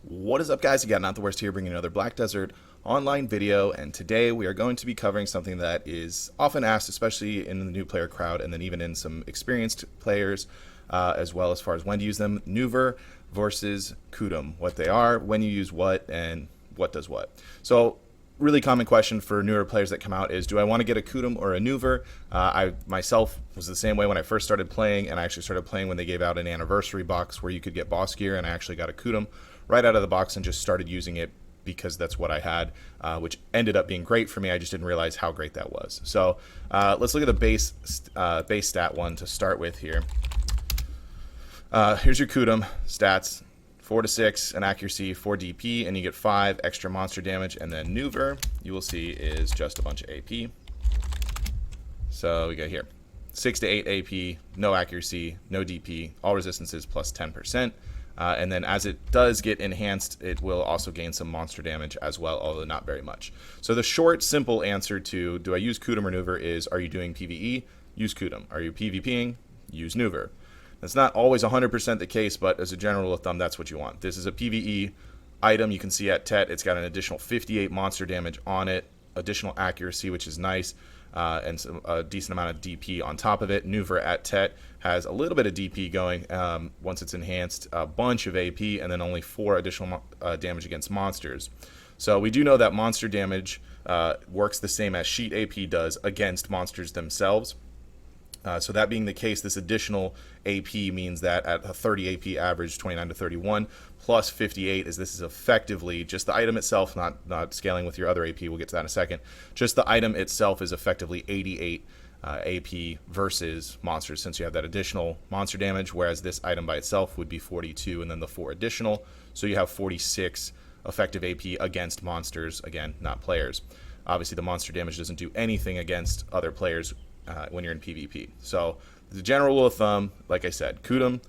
What is up, guys? You got Not the Worst here, bringing another Black Desert online video, and today we are going to be covering something that is often asked, especially in the new player crowd, and then even in some experienced players, as well as far as when to use them. Nouver versus Kutum, what they are, when you use what, and what does what. So, really common question for newer players that come out is, do I want to get a Kutum or a Nouver? I myself was the same way when I first started playing, and I actually started playing when they gave out an anniversary box where you could get boss gear, and I actually got a Kutum right out of the box and just started using it because that's what I had, which ended up being great for me. I just didn't realize how great that was. So let's look at the base stat one to start with here. Here's your Kutum stats. 4 to 6 and accuracy, 4 DP, and you get 5 extra monster damage. And then Nouver, you will see, is just a bunch of AP. So we got here 6 to 8 AP, no accuracy, no DP, all resistances plus 10%. And then as it does get enhanced, it will also gain some monster damage as well, although not very much. So the short, simple answer to do I use Kutum or Nouver is, are you doing PvE? Use Kutum. Are you PvPing? Use Nouver. That's not always 100% the case, but as a general rule of thumb, that's what you want. This is a PvE item. You can see at TET, it's got an additional 58 monster damage on it, additional accuracy, which is nice, and a decent amount of DP on top of it. Nouver at TET has a little bit of DP going once it's enhanced, a bunch of AP, and then only 4 additional damage against monsters. So we do know that monster damage works the same as sheet AP does against monsters themselves. So that being the case, this additional AP means that at a 30 AP average, 29 to 31, plus 58, this is effectively just the item itself, not scaling with your other AP, we'll get to that in a second. Just the item itself is effectively 88 AP versus monsters, since you have that additional monster damage, whereas this item by itself would be 42, and then the 4 additional, so you have 46 effective AP against monsters, again, not players. Obviously, the monster damage doesn't do anything against other players when you're in PvP. So the general rule of thumb, like I said, Kutum,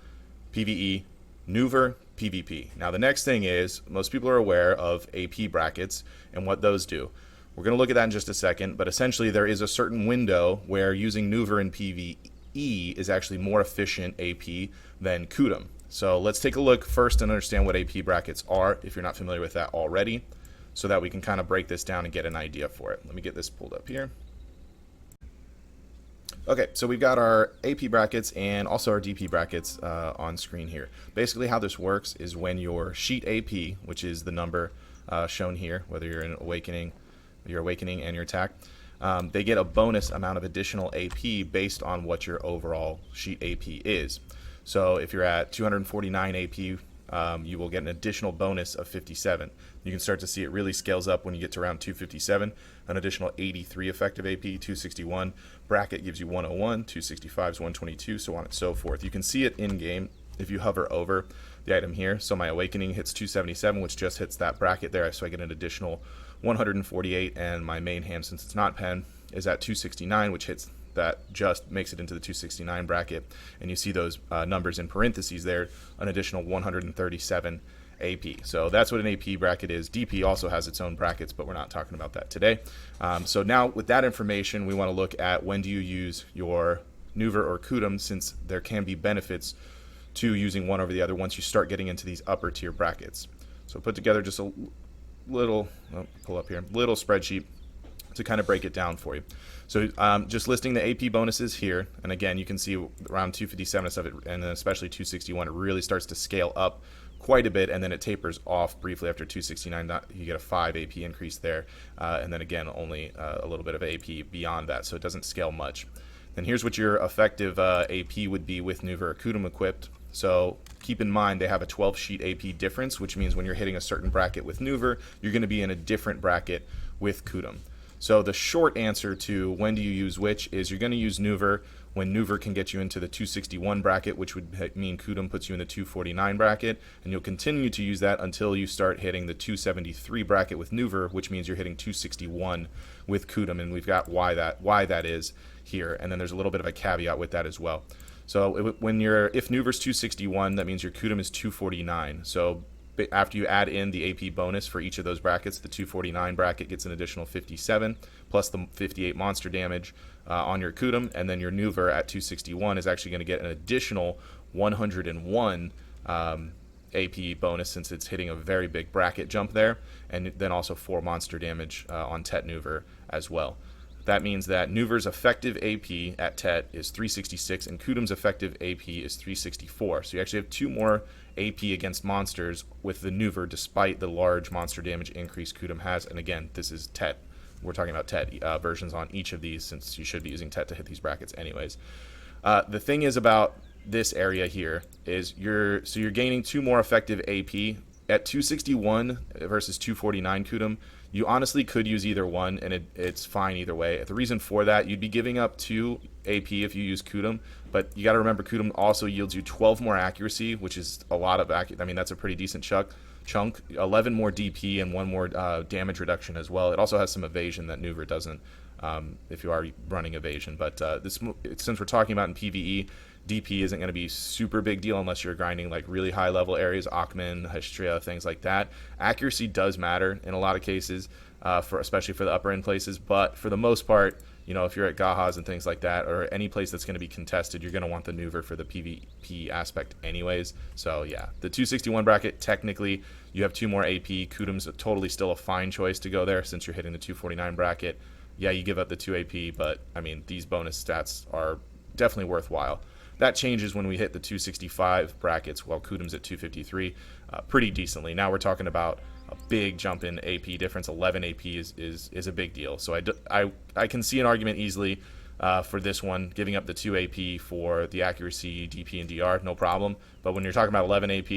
PvE, Nouver, PvP. Now the next thing is, most people are aware of AP brackets and what those do. We're going to look at that in just a second, but essentially there is a certain window where using Nouver in PvE is actually more efficient AP than Kutum. So let's take a look first and understand what AP brackets are, if you're not familiar with that already, so that we can kind of break this down and get an idea for it. Let me get this pulled up here. Okay, so we've got our AP brackets and also our DP brackets on screen here. Basically how this works is when your sheet AP, which is the number shown here, whether you're in Awakening, your Awakening and your attack, they get a bonus amount of additional AP based on what your overall sheet AP is. So if you're at 249 AP, you will get an additional bonus of 57. You can start to see it really scales up when you get to around 257, an additional 83 effective AP, 261. Bracket gives you 101, 265 is 122, so on and so forth. You can see it in-game if you hover over the item here. So my Awakening hits 277, which just hits that bracket there, so I get an additional 148, and my main hand, since it's not pen, is at 269, which hits that, just makes it into the 269 bracket, and you see those numbers in parentheses there, an additional 137 AP. So that's what an AP bracket is. DP also has its own brackets, but we're not talking about that today. So now with that information, we want to look at when do you use your Nouver or Kutum, since there can be benefits to using one over the other once you start getting into these upper tier brackets. So put together just a little, pull up here, little spreadsheet to kind of break it down for you. So just listing the AP bonuses here, and again, you can see around 257 and stuff, and then especially 261, it really starts to scale up quite a bit, and then it tapers off briefly after 269. You get a 5 AP increase there, and then again, only a little bit of AP beyond that, so it doesn't scale much. Then here's what your effective AP would be with Nouver or Kutum equipped. So keep in mind they have a 12 sheet AP difference, which means when you're hitting a certain bracket with Nouver, you're going to be in a different bracket with Kutum. So the short answer to when do you use which is, you're going to use Nouver when Nouver can get you into the 261 bracket, which would mean Kutum puts you in the 249 bracket, and you'll continue to use that until you start hitting the 273 bracket with Nouver, which means you're hitting 261 with Kutum, and we've got why that is here, and then there's a little bit of a caveat with that as well. So if Nouver's 261, that means your Kutum is 249. So after you add in the AP bonus for each of those brackets, the 249 bracket gets an additional 57, plus the 58 monster damage on your Kutum, and then your Nouver at 261 is actually going to get an additional 101 AP bonus since it's hitting a very big bracket jump there, and then also 4 monster damage on Tet Nouver as well. That means that Nouver's effective AP at Tet is 366 and Kutum's effective AP is 364. So you actually have 2 more AP against monsters with the Nouver despite the large monster damage increase Kutum has. And again, this is Tet. We're talking about Tet versions on each of these since you should be using Tet to hit these brackets anyways. The thing is about this area here is you're gaining 2 more effective AP at 261 versus 249 Kutum. You honestly could use either one, and it's fine either way. The reason for that, you'd be giving up 2 AP if you use Kutum, but you got to remember Kutum also yields you 12 more accuracy, which is a lot of accuracy. I mean, that's a pretty decent chunk. 11 more DP and 1 more damage reduction as well. It also has some evasion that Nouver doesn't if you are running evasion. But since we're talking about in PvE, DP isn't going to be super big deal unless you're grinding like really high level areas, Akhman, Hystria, things like that. Accuracy does matter in a lot of cases, especially for the upper end places. But for the most part, you know, if you're at Gahas and things like that, or any place that's going to be contested, you're going to want the Nouver for the PvP aspect anyways. So yeah, the 261 bracket, technically you have 2 more AP. Kutum's totally still a fine choice to go there since you're hitting the 249 bracket. Yeah, you give up the 2 AP, but I mean, these bonus stats are definitely worthwhile. That changes when we hit the 265 brackets while Kutum's at 253 pretty decently. Now we're talking about a big jump in AP difference. 11 AP is a big deal. So I can see an argument easily for this one, giving up the 2 AP for the accuracy, DP, and DR, no problem. But when you're talking about 11 AP,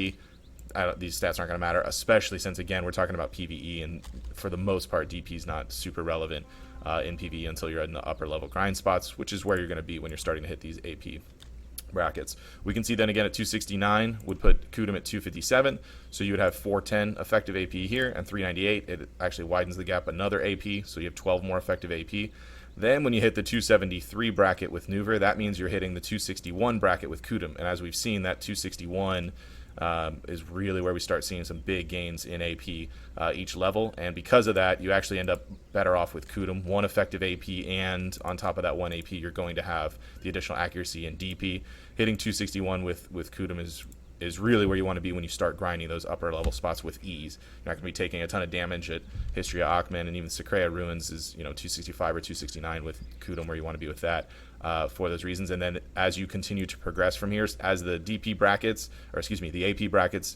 these stats aren't going to matter, especially since, again, we're talking about PvE, and for the most part, DP is not super relevant in PvE until you're in the upper level grind spots, which is where you're going to be when you're starting to hit these AP brackets. We can see then again at 269 would put Kutum at 257, so you would have 410 effective AP here and 398. It actually widens the gap another AP, so you have 12 more effective AP. Then when you hit the 273 bracket with Nouver, that means you're hitting the 261 bracket with Kutum, and as we've seen, that 261 is really where we start seeing some big gains in AP each level, and because of that, you actually end up better off with Kutum, 1 effective AP, and on top of that 1 AP, you're going to have the additional accuracy and DP. Hitting 261 with Kutum is really where you want to be when you start grinding those upper level spots with ease. You're not going to be taking a ton of damage at Hystria, Akhman, and even Secrea Ruins is 265 or 269 with Kutum, where you want to be with that for those reasons. And then as you continue to progress from here, as the DP brackets, or excuse me, the AP brackets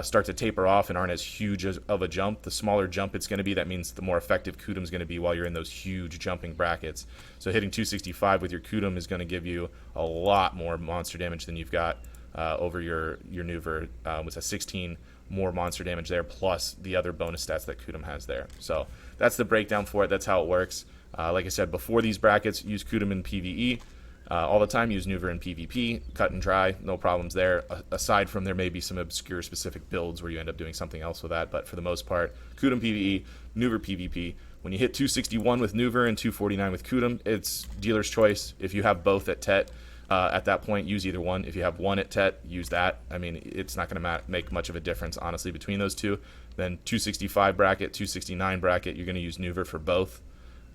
start to taper off and aren't as huge of a jump, the smaller jump it's going to be, that means the more effective Kutum's going to be while you're in those huge jumping brackets. So hitting 265 with your Kutum is going to give you a lot more monster damage than you've got over your Nouver, with a 16 more monster damage there, plus the other bonus stats that Kutum has there. So that's the breakdown for it. That's how it works. Like I said, before these brackets, use Kutum in PvE all the time. Use Nouver in PvP, cut and dry, no problems there. Aside from there may be some obscure specific builds where you end up doing something else with that, but for the most part, Kutum PvE, Nouver PvP. When you hit 261 with Nouver and 249 with Kutum, it's dealer's choice. If you have both at Tet, at that point, use either one. If you have one at Tet, use that. I mean, it's not going to make much of a difference, honestly, between those two. Then 265 bracket, 269 bracket, you're going to use Nouver for both,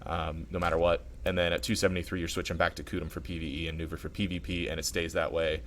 no matter what. And then at 273, you're switching back to Kutum for PvE and Nouver for PvP, and it stays that way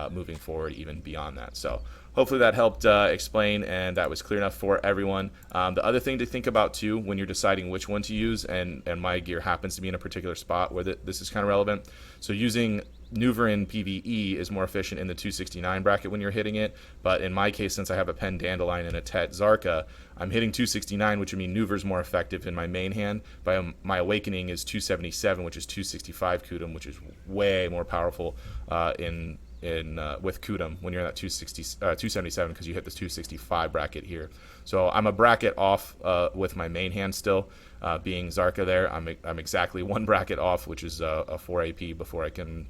moving forward, even beyond that. So hopefully that helped explain, and that was clear enough for everyone. The other thing to think about, too, when you're deciding which one to use, and my gear happens to be in a particular spot where this is kind of relevant. So using Nouver in PvE is more efficient in the 269 bracket when you're hitting it, but in my case, since I have a Pen Dandelion and a Tet Zarka, I'm hitting 269, which would mean Nouver's more effective in my main hand. My Awakening is 277, which is 265 Kutum, which is way more powerful with Kutum when you're in that 277, because you hit this 265 bracket here. So I'm a bracket off with my main hand still, being Zarka there. I'm exactly 1 bracket off, which is a 4 AP before I can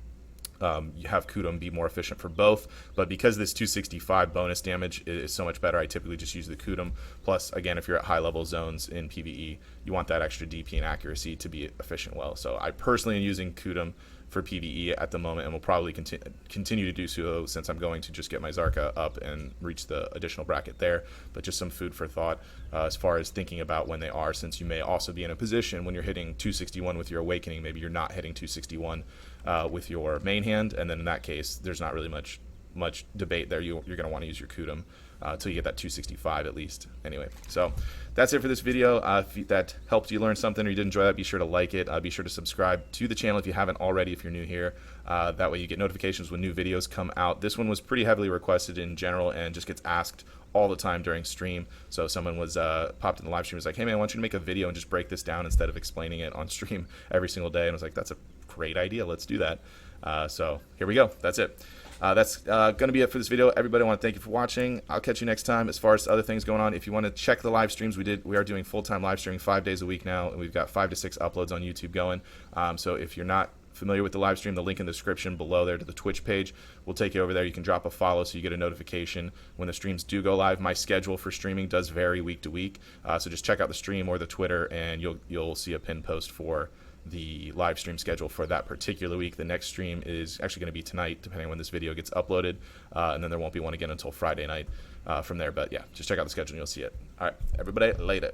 have Kutum be more efficient for both. But because this 265 bonus damage is so much better, I typically just use the Kutum. Plus, again, if you're at high level zones in PvE, you want that extra DP and accuracy to be efficient well. So I personally am using Kutum for PvE at the moment, and will probably continue to do so, since I'm going to just get my Zarka up and reach the additional bracket there. But just some food for thought as far as thinking about when they are, since you may also be in a position when you're hitting 261 with your Awakening, maybe you're not hitting 261 with your main hand, and then in that case, there's not really much much debate there. You're going to want to use your Kutum until you get that 265 at least. Anyway, so that's it for this video. If that helped you learn something or you did enjoy that, be sure to like it. Be sure to subscribe to the channel if you haven't already, if you're new here. That way you get notifications when new videos come out. This one was pretty heavily requested in general and just gets asked all the time during stream. So someone was popped in the live stream, was like, hey man, I want you to make a video and just break this down instead of explaining it on stream every single day. And I was like, that's a great idea, let's do that. So here we go, that's it. That's going to be it for this video. Everybody, I want to thank you for watching. I'll catch you next time. As far as other things going on, if you want to check the live streams, we are doing full-time live streaming 5 days a week now, and we've got 5 to 6 uploads on YouTube going. So if you're not familiar with the live stream, the link in the description below there to the Twitch page will take you over there. You can drop a follow so you get a notification when the streams do go live. My schedule for streaming does vary week to week, so just check out the stream or the Twitter, and you'll see a pinned post for the live stream schedule for that particular week. The next stream is actually going to be tonight, depending on when this video gets uploaded, and then there won't be one again until Friday night from there. But yeah, just check out the schedule and you'll see it. All right, everybody, later.